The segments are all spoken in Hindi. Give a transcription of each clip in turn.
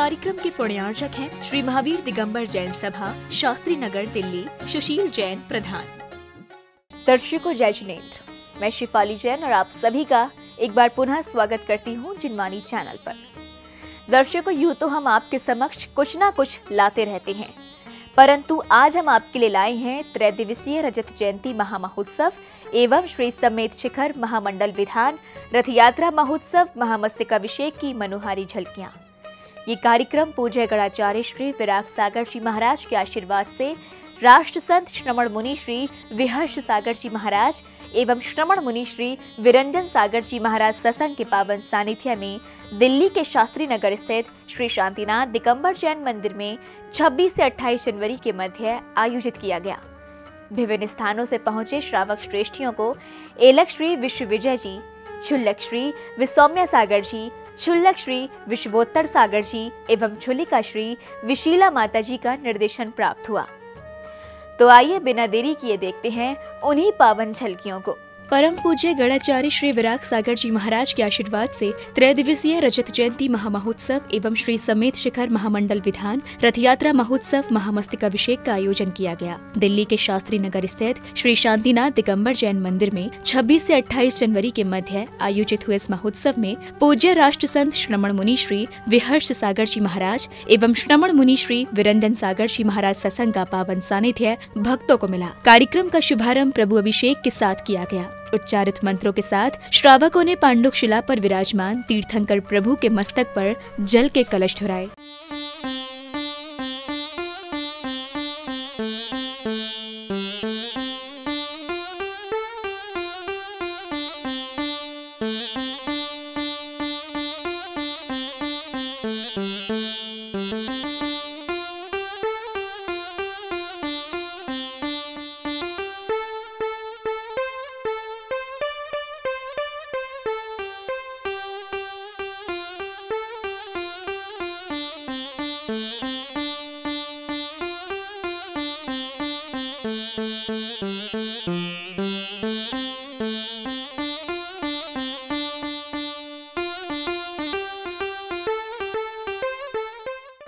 कार्यक्रम के पुण्यार्चक हैं श्री महावीर दिगंबर जैन सभा, शास्त्री नगर, दिल्ली, सुशील जैन प्रधान। दर्शकों जय जिनेंद्र, मैं शिफाली जैन और आप सभी का एक बार पुनः स्वागत करती हूँ जिनवाणी चैनल पर। दर्शकों, यूँ तो हम आपके समक्ष कुछ ना कुछ लाते रहते हैं, परंतु आज हम आपके लिए लाए हैं त्रैदिवसीय रजत जयंती महामहोत्सव एवं श्री समेत शिखर महामंडल विधान रथ यात्रा महोत्सव महामस्तकाभिषेक की मनोहारी झलकियां। ये कार्यक्रम पूज्य गणाचार्य श्री विराग सागर जी महाराज के आशीर्वाद से राष्ट्र संत श्रमण मुनि श्री विहर्ष सागर जी महाराज एवं श्रमण मुनि श्री विरंजन सागर जी महाराज सत्संग के पावन सानिध्य में दिल्ली के शास्त्री नगर स्थित श्री शांतिनाथ दिगंबर जैन मंदिर में 26 से 28 जनवरी के मध्य आयोजित किया गया। विभिन्न स्थानों से पहुंचे श्रावक श्रेष्ठियों को एलक श्री विश्व विजय जी, छुल्लक श्री विसौम्य सागर जी, छुल्लक श्री विश्वोत्तर सागर जी एवं छुलिका श्री विशीला माता जी का निर्देशन प्राप्त हुआ। तो आइए बिना देरी किए देखते हैं उन्हीं पावन झलकियों को। परम पूज्य गणाचार्य श्री विराग सागर जी महाराज के आशीर्वाद से त्रैदिवसीय रजत जयंती महामहोत्सव एवं श्री समेत शिखर महामंडल विधान रथ यात्रा महोत्सव महामस्तकाभिषेक का आयोजन किया गया। दिल्ली के शास्त्री नगर स्थित श्री शांतिनाथ दिगंबर जैन मंदिर में 26 से 28 जनवरी के मध्य आयोजित हुए इस महोत्सव में पूज्य राष्ट्र संत श्रमण मुनि श्री विहर्ष सागर जी महाराज एवं श्रमण मुनि श्री विरंजन सागर जी महाराज सत्संग का पावन सानिध्य भक्तों को मिला। कार्यक्रम का शुभारंभ प्रभु अभिषेक के साथ किया गया। उच्चारित मंत्रों के साथ श्रावकों ने पांडुक शिला पर विराजमान तीर्थंकर प्रभु के मस्तक पर जल के कलश ढुराए।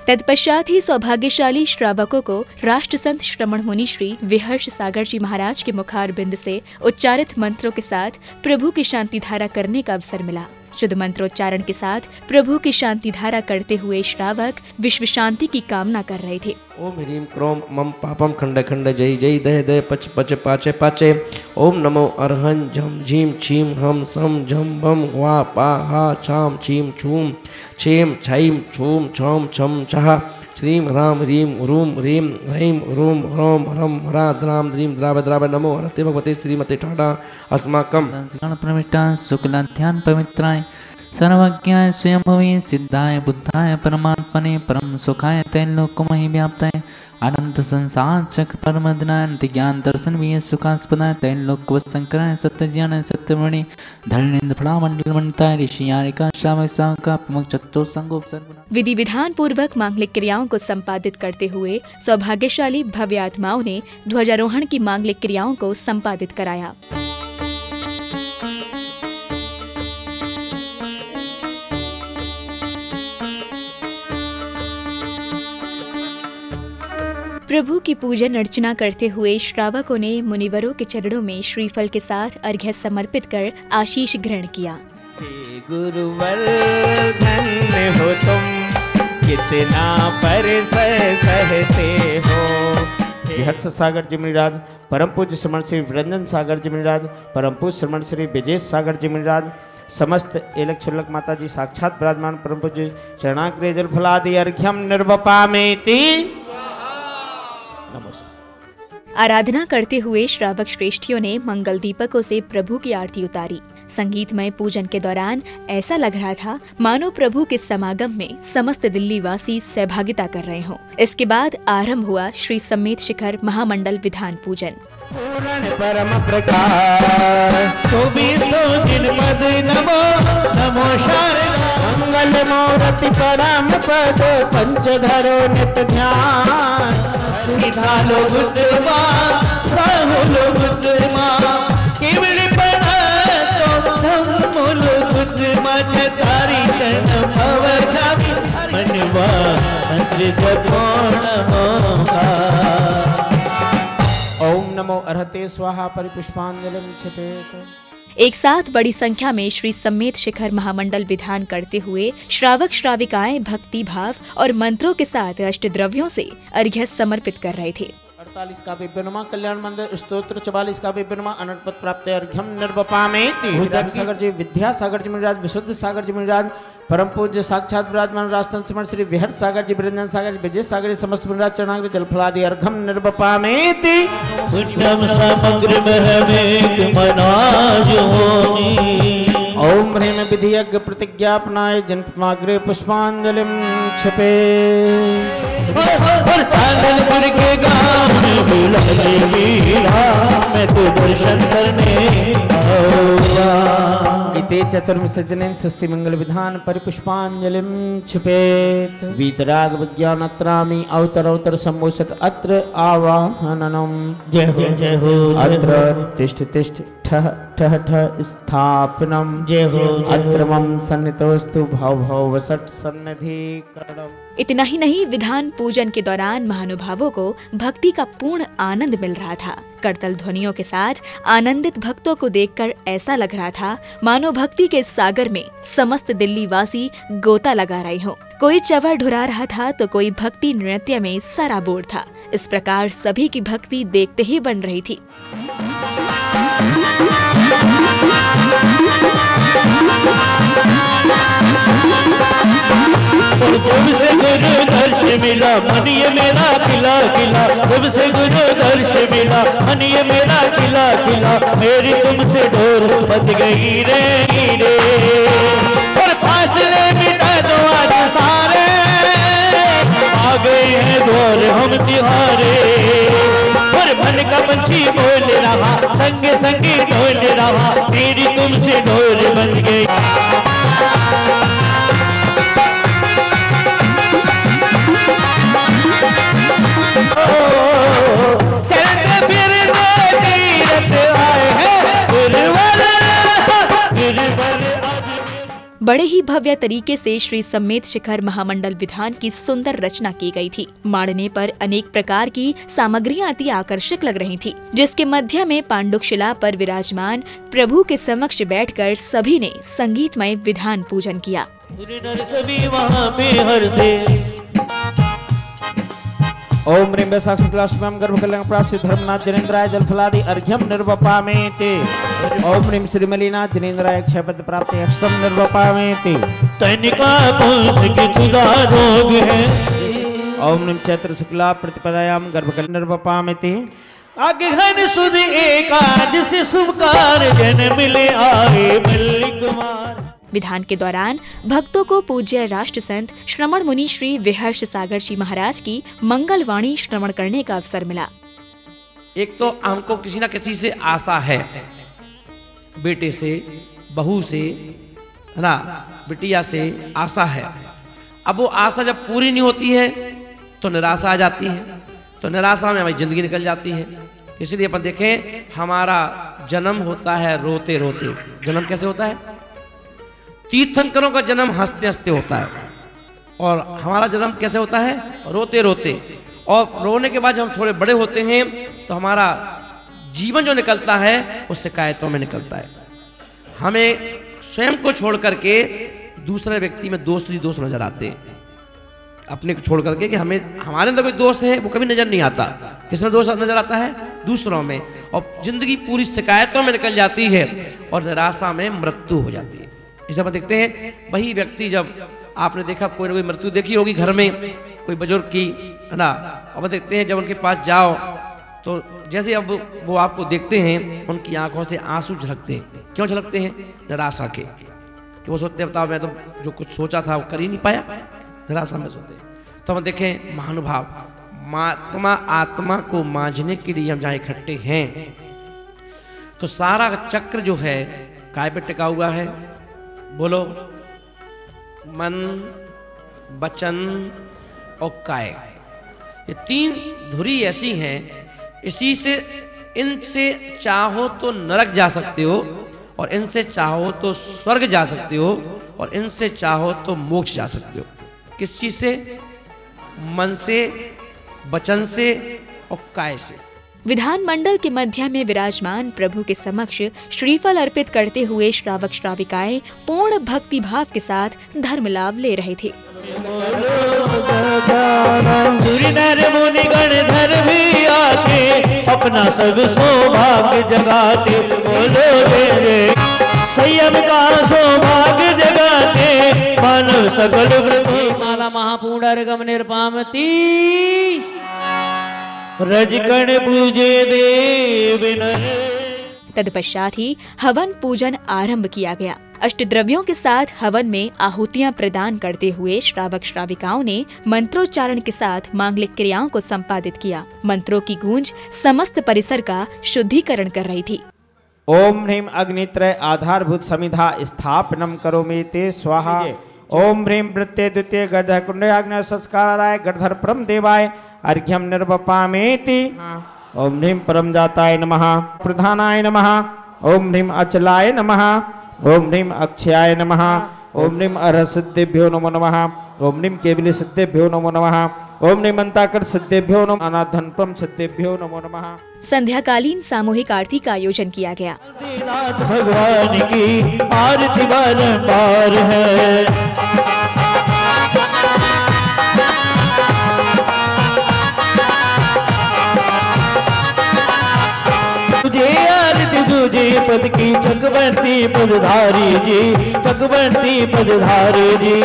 तत्पश्चात ही सौभाग्यशाली श्रावकों को राष्ट्र संत श्रमण मुनि श्री विहर्ष सागर जी महाराज के मुखार बिंद से उच्चारित मंत्रों के साथ प्रभु की शांति धारा करने का अवसर मिला। शुद्ध मंत्रोच्चारण के साथ प्रभु की शांति धारा करते हुए श्रावक विश्व शांति की कामना कर रहे थे। ओम ह्रीम क्रोम मम पापम खंड खंड जय जय दह दह पच पच पाचे पाचे। ओम नमो अरहं झम झीम छीम हम सम झम भम वा पा हा छाम छीम छूम छेम छाइम छूम छम छम छहा। श्रीम राम ह्रीम रूम ह्रीम ह्रीम रूम ह्रोम ह्रम ह्रा द्राम द्रीम द्राव द्राव नमो हरते भगवते श्रीमते ठाडा अस्माकम प्रविष्टा शुक्लाध्यान पवित्राय सर्वज्ञाय स्वयंभुवे सिद्धाय बुद्धाय परमात्मने परम सुखाय तैलोकमहि व्याप्ताय अनंत संसार चक्र परमदनाय ज्ञान दर्शन भी सुखास्पदाय तैलोक शंकराय सत्य ज्ञान सत्यमणि धरणेन्द्र फलामंडल मंडिताय ऋषि यारिका श्रावक का प्रमुख चतुर संगोप सर्वना। विधि विधान पूर्वक मांगलिक क्रियाओं को संपादित करते हुए सौभाग्यशाली भव्य आत्माओं ने ध्वजारोहण की मांगलिक क्रियाओं को संपादित कराया। प्रभु की पूजन अर्चना करते हुए श्रावकों ने मुनिवरों के चरणों में श्रीफल के साथ अर्घ्य समर्पित कर आशीष ग्रहण किया। गुरुवर धन्य हो तुम, कितना परिश्रम सहते हो। विहर्ष सागर जी महाराज, परम पूज्य श्रमण श्री विरंजन सागर जी महाराज, परम पूज्य श्रमण श्री विजय सागर जी महाराज, समस्त एलक छुल्लक माता जी साक्षात विराजमान परम पूज्य शरणाग्रह जल फलादि अर्घ्यम निर्वपामेति। आराधना करते हुए श्रावक श्रेष्ठियों ने मंगल दीपकों से प्रभु की आरती उतारी। संगीतमय पूजन के दौरान ऐसा लग रहा था मानो प्रभु के समागम में समस्त दिल्ली वासी सहभागिता कर रहे हों। इसके बाद आरंभ हुआ श्री समेत शिखर महामंडल विधान पूजन। परम प्रकार नमो मंगल मूर्ति परम पद पंचधरो नित ध्यान। सीधा लो बुद्धमा साहु लो बुद्धमा केवल पढ़ा तो धम्मो लो बुद्धमा छतारी चरण भव जावी मनवा मंत्र जपो नमोकार। ओम नमो अर्हते स्वाहा परिपुष्पांजलिं क्षिपेत। एक साथ बड़ी संख्या में श्री सम्मेत शिखर महामंडल विधान करते हुए श्रावक श्राविकाएं भक्ति भाव और मंत्रों के साथ अष्टद्रव्यों से अर्घ्य समर्पित कर रहे थे। 48 का विभिन्नमा कल्याण मंदिर स्तोत्र 44 का विभिन्नमा अनर्पत प्राप्त अर्घ्यम निर्वपामेति। सागर जी विद्या सागर जी महाराज विशुद्ध सागर जी महाराज परम पूज्य साक्षात विराजमान राजस्थान समर्थ श्री विहट सागर जी वृंदन सागर जी विजय सागर जी समस्त महाराज चरणाग्र जलफलादि अर्घ्यम निर्वपामेति। पुण्यम समग्र बहमेक मनाज होनी। ओम ह्रीं विधियज्ञ प्रतिज्ञापनाय जन्माग्रे पुष्पांजलिं क्षिपे। चांदनपुर के गाँव में बुलाए मीरा मैं तो दर्शन करने आऊंगा। इते चतुर्विसर्जनेन स्वस्ति मंगल विधान परिपुष्पांजलिं क्षिपेत। वीतराग विज्ञानत्रामि अवतर सम्मोषक अत्र आवाहननम। जय हो जय हो अत्र तिष्ठ तिष्ठ ठः ठः ठः स्थापनम। जय हो अत्र मम सन्निधोस्तु भव भव वसट सन्निधि करणम। इतना ही नहीं, विधान पूजन के दौरान महानुभावों को भक्ति का पूर्ण आनंद मिल रहा था। करतल ध्वनियों के साथ आनंदित भक्तों को देखकर ऐसा लग रहा था मानो भक्ति के सागर में समस्त दिल्ली वासी गोता लगा रहे हों। कोई चवर ढुरा रहा था तो कोई भक्ति नृत्य में सराबोर था। इस प्रकार सभी की भक्ति देखते ही बन रही थी। जब से गुरु दर्श मिला मन ये मेरा खिला खिला। जब से गुरु दर्श मिला मन ये मेरा खिला खिला। मेरी तुमसे डोर बच गई रे रे। और फासले मिटा दो आज सारे। आ गए हैं द्वार हम तिहारे। और मन का पंछी बोल रहा संगे संगे बोल रहा। मेरी तुमसे डोर बन गई। बड़े ही भव्य तरीके से श्री सम्मेत शिखर महामंडल विधान की सुंदर रचना की गई थी। माड़ने पर अनेक प्रकार की सामग्रियां अति आकर्षक लग रही थी, जिसके मध्य में पांडुक शिला पर विराजमान प्रभु के समक्ष बैठकर सभी ने संगीतमय विधान पूजन किया। सभी वहाँ पे हर से ओम ह्रीं वैशाख शुक्लाष्टम्यां गर्भ कल्याण प्राप्त धर्मनाथ जनेन्द्राय जलफलादि अर्घ्यम निर्वपामेति। ओम ह्रीं श्रीमलीनाथ जनेन्द्राय क्षयपद प्राप्त अक्षतम निर्वपामेति। तनिका पुंस की चुदा रोग है। ओम ह्रीं चैत्र शुक्ला प्रतिपदायां गर्भ कल्याण निर्वपामेति। अगहन सुध एकादशी शुभ कार्य जन मिले आए बल्ली कुमार। विधान के दौरान भक्तों को पूज्य राष्ट्र संत श्रमण मुनि श्री विहर्ष सागर जी महाराज की मंगल वाणी श्रवण करने का अवसर मिला। एक तो हमको किसी न किसी से आशा है, बेटे से, बहू से, है ना, बिटिया से आशा है। अब वो आशा जब पूरी नहीं होती है तो निराशा आ जाती है, तो निराशा में हमारी जिंदगी निकल जाती है। इसलिए अपन देखें, हमारा जन्म होता है रोते रोते। जन्म कैसे होता है? तीर्थंकरों का जन्म हंसते हंसते होता है, और हमारा जन्म कैसे होता है? रोते रोते। और रोने के बाद जब हम थोड़े बड़े होते हैं तो हमारा जीवन जो निकलता है वो शिकायतों में निकलता है। हमें स्वयं को छोड़ करके दूसरे व्यक्ति में दोष ही दोष नजर आते हैं। अपने को छोड़ करके कि हमें हमारे अंदर कोई दोष है वो कभी नजर नहीं आता। किसमें दोष नजर आता है? दूसरों में। और जिंदगी पूरी शिकायतों में निकल जाती है और निराशा में मृत्यु हो जाती है। इसे हम देखते हैं, वही व्यक्ति, जब आपने देखा कोई ना कोई मृत्यु देखी होगी घर में, कोई बुजुर्ग की, है ना, अब देखते हैं जब उनके पास जाओ तो जैसे अब वो आपको देखते हैं उनकी आंखों से आंसू झलकते हैं। क्यों झलकते हैं? निराशा के, कि वो सोचते हैं बताओ मैं तो जो कुछ सोचा था वो कर ही नहीं पाया, निराशा में सोते हैं। तो हम देखें महानुभाव, महात्मा आत्मा को मांझने के लिए हम जहाँ इकट्ठे हैं तो सारा चक्र जो है काय पे टिका हुआ है? बोलो, मन, वचन और काय। ये तीन धुरी ऐसी हैं, इसी से, इनसे चाहो तो नरक जा सकते हो, और इनसे चाहो तो स्वर्ग जा सकते हो, और इनसे चाहो तो मोक्ष जा सकते हो। किस चीज से? मन से, वचन से और काय से। विधान मंडल के मध्य में विराजमान प्रभु के समक्ष श्रीफल अर्पित करते हुए श्रावक श्राविकाएं पूर्ण भक्ति भाव के साथ धर्म लाभ ले रहे थे। मुनिगण धर भी आके अपना सब सौभाग्य जगाते, बोलो रे संयम का सौभाग्य जगाते मानव सकल वृत्ति माला महापुंडरगम निर्पामती रजकण पूजे देव। तत्पश्चात ही हवन पूजन आरंभ किया गया। अष्टद्रव्यों के साथ हवन में आहुतियां प्रदान करते हुए श्रावक श्राविकाओं ने मंत्रोच्चारण के साथ मांगलिक क्रियाओं को संपादित किया। मंत्रों की गूंज समस्त परिसर का शुद्धिकरण कर रही थी। ओम ह्रीं अग्नित्रय आधारभूत समिधा स्थापनम करोमि ते स्वाहा। ओम ह्रीं वृत्ते द्वितीय गढ़धर कुंडयाग्नि संस्काराय गढ़धर परम देवाय अर्घ्यम निर्वपामेति। ओम ह्रीं परम जाताय नमः, प्रधानाय नमः। ओम ह्रीं अचलाय नमः। ओम ह्रीं अक्षयाय नमः। ओम ह्रीं अर्हसिद्धेभ्यो नमो नमः। ओम ह्रीं केवली सिद्धेभ्यो नमो नमः। ओम ह्रीं अंताकर सिद्धेभ्यो नमः। अनाधनपम सिद्धेभ्यो नमो नमः। संध्याकालीन सामूहिक आरती का आयोजन किया गया। भगवान की आरती बारंबार है। तुझे पद की चकवंती पदधारी जी, चकवंती पदधारी जी।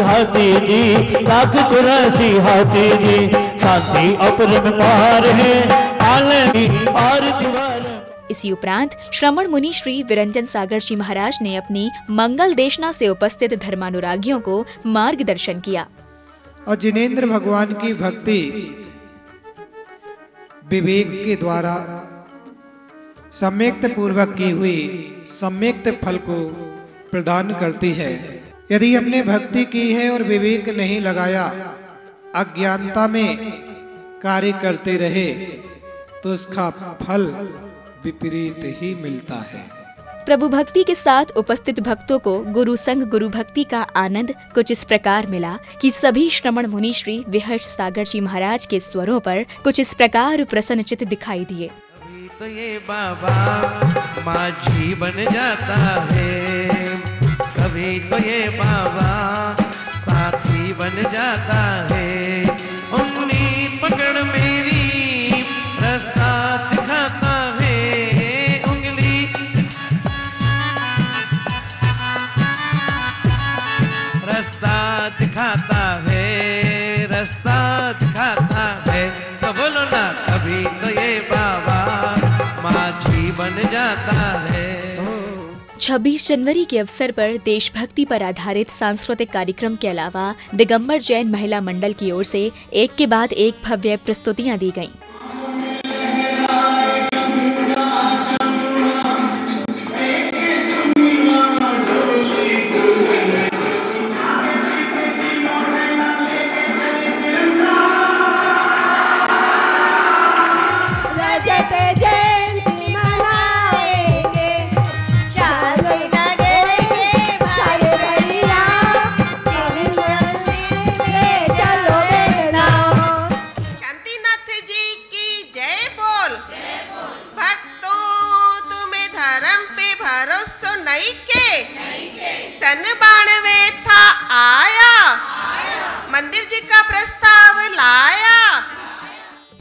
हाथी जी लाख 84 हाथी जी, शांति अपरम पार है आलमी और दीवार। इसी उपरांत श्रमण मुनि श्री विरंजन सागर जी महाराज ने अपनी मंगल देशना से उपस्थित धर्मानुरागियों को मार्गदर्शन किया। और जिनेंद्र भगवान की भक्ति विवेक के द्वारा सम्यक्त पूर्वक की हुई सम्यक्त फल को प्रदान करती है। यदि हमने भक्ति की है और विवेक नहीं लगाया, अज्ञानता में कार्य करते रहे, तो उसका फल विपरीत ही मिलता है। प्रभु भक्ति के साथ उपस्थित भक्तों को गुरु संग गुरु भक्ति का आनंद कुछ इस प्रकार मिला कि सभी श्रमण मुनि श्री विहर्ष सागर जी महाराज के स्वरों पर कुछ इस प्रकार प्रसन्नचित दिखाई दिए। तो ये बाबा माझी बन जाता है, कभी तो ये बाबा साथी बन जाता है। उंगली पकड़ मेरी रास्ता दिखाता है, उंगली रास्ता दिखाता है, रास्ता दिखाता है। तो बोलो ना, कभी तो ये बाबा माझी बन जाता है। 26 जनवरी के अवसर पर देशभक्ति पर आधारित सांस्कृतिक कार्यक्रम के अलावा दिगंबर जैन महिला मंडल की ओर से एक के बाद एक भव्य प्रस्तुतियां दी गईं।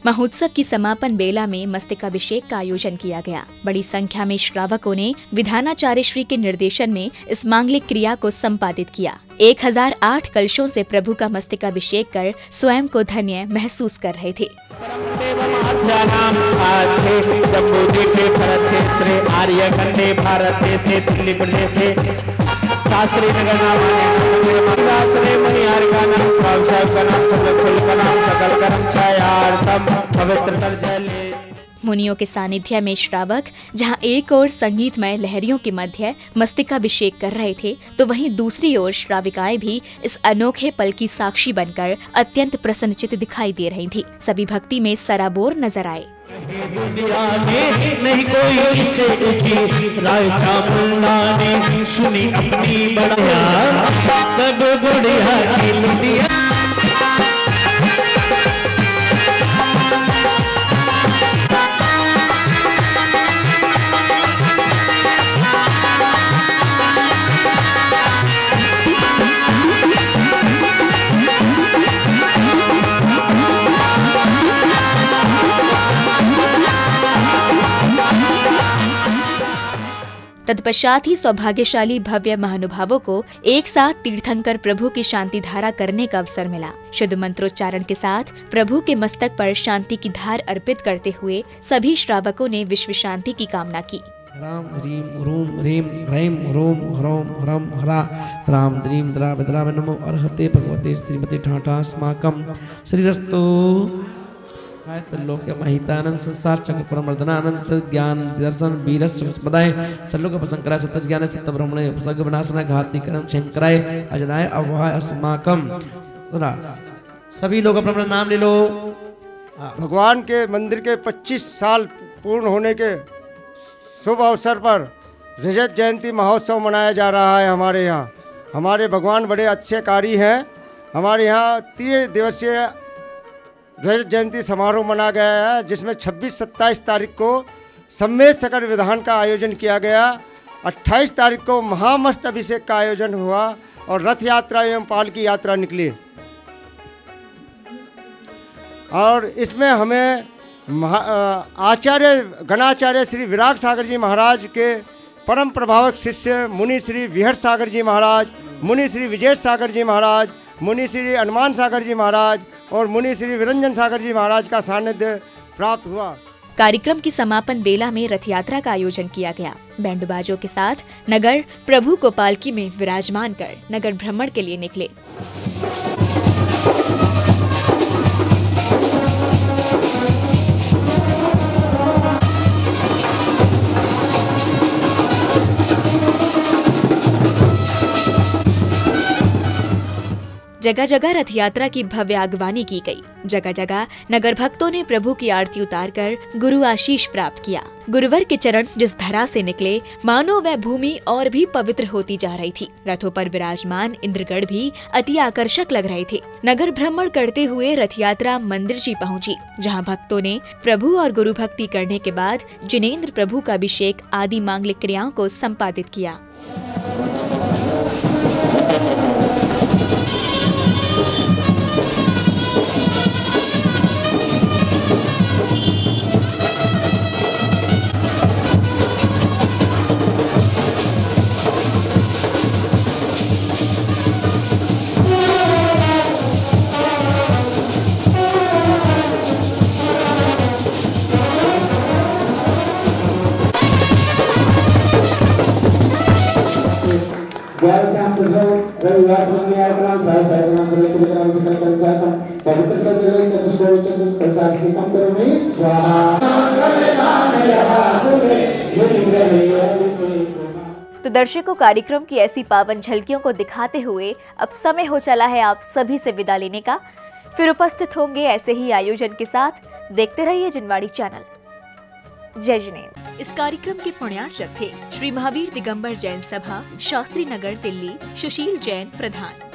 महोत्सव की समापन बेला में मस्तकाभिषेक का आयोजन किया गया। बड़ी संख्या में श्रावकों ने विधानाचार्य श्री के निर्देशन में इस मांगलिक क्रिया को संपादित किया। 1008 कलशों से प्रभु का मस्तकाभिषेक कर स्वयं को धन्य महसूस कर रहे थे। मुनियों के सानिध्य में श्रावक जहां एक ओर संगीतमय लहरियों के मध्य मस्तकाभिषेक कर रहे थे, तो वहीं दूसरी ओर श्राविकाएं भी इस अनोखे पल की साक्षी बनकर अत्यंत प्रसन्नचित दिखाई दे रही थी। सभी भक्ति में सराबोर नजर आए। दुनिया ने नहीं कोई इसे की, राय चामुंडा ने सुनी अपनी बढ़िया, तब बढ़िया की लुटिया। तत्पश्चात ही सौभाग्यशाली भव्य महानुभावों को एक साथ तीर्थंकर प्रभु की शांति धारा करने का अवसर मिला। शुद्ध मंत्रोच्चारण के साथ प्रभु के मस्तक पर शांति की धार अर्पित करते हुए सभी श्रावकों ने विश्व शांति की कामना की। राम ह्रीम रूम ह्रीम ह्रैम रोम ह्रौम ह्रम ह्रा राम द्रीम द्राव नमो अर्हते भगवते श्रीमते ठाठा अस्माकं श्रीरस्तु। त्रिलोक्य महितानंद संसार चक्र परमर्दनानंद ज्ञान दर्शन वीरस्य स्मदाय त्रिलोक प्रसंकराय सत्य ज्ञान सत्य ब्रह्मणे उपसर्ग विनाशनाय घाती कर्म शंकराय अजनाय अवहाय अस्माकम। सभी लोग अपना नाम ले लो। भगवान के मंदिर के 25 साल पूर्ण होने के शुभ अवसर पर रजत जयंती महोत्सव मनाया जा रहा है। हमारे यहाँ हमारे भगवान बड़े अच्छे कारी हैं। हमारे यहाँ 3 दिवसीय रजत जयंती समारोह मनाया गया है, जिसमें 26-27 तारीख को सम्मेद सकल विधान का आयोजन किया गया। 28 तारीख को महामस्त अभिषेक का आयोजन हुआ और रथ यात्रा एवं पालकी यात्रा निकली। और इसमें हमें आचार्य गणाचार्य श्री विराग सागर जी महाराज के परम प्रभावक शिष्य मुनि श्री विहर सागर जी महाराज, मुनि श्री विजय सागर जी महाराज, मुनि श्री हनुमान सागर जी महाराज और मुनि श्री विरंजन सागर जी महाराज का सानिध्य प्राप्त हुआ। कार्यक्रम की समापन बेला में रथ यात्रा का आयोजन किया गया। बैंड बाजों के साथ नगर प्रभु को पालकी में विराजमान कर नगर भ्रमण के लिए निकले। जगह जगह रथ यात्रा की भव्य आगवानी की गई। जगह जगह नगर भक्तों ने प्रभु की आरती उतारकर गुरु आशीष प्राप्त किया। गुरुवर के चरण जिस धरा से निकले, मानो वह भूमि और भी पवित्र होती जा रही थी। रथों पर विराजमान इंद्रगढ़ भी अति आकर्षक लग रहे थे। नगर भ्रमण करते हुए रथ यात्रा मंदिर जी पहुंची, जहां भक्तों ने प्रभु और गुरु भक्ति करने के बाद जिनेंद्र प्रभु का अभिषेक आदि मांगलिक क्रियाओं को संपादित किया। तो दर्शकों, कार्यक्रम की ऐसी पावन झलकियों को दिखाते हुए अब समय हो चला है आप सभी से विदा लेने का। फिर उपस्थित होंगे ऐसे ही आयोजन के साथ। देखते रहिए जिनवाणी चैनल। जय जिनेंद्र। इस कार्यक्रम के पुण्यार्चक थे श्री महावीर दिगंबर जैन सभा, शास्त्री नगर, दिल्ली। सुशील जैन प्रधान।